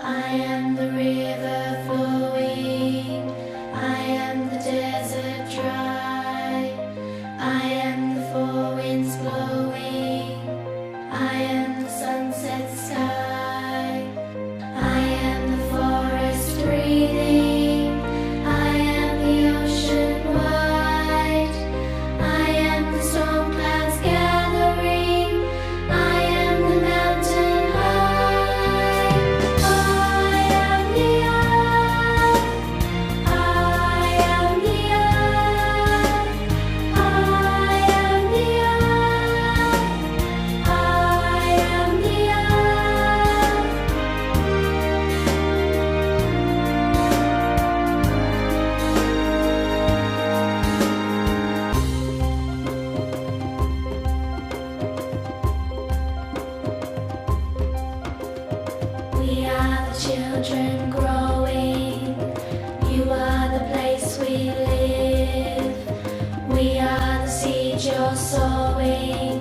I am the river flowing, I am the desert dry, I am the four winds blowing, I am the sunset sky, I am the forest breathing, I am the ocean wide, I am the storm clouds gathering, I am the mountain high. I am the earth, I am the earth, I am the earth, I am the We are the children growing, you are the place we live. We are the seed you're sowing,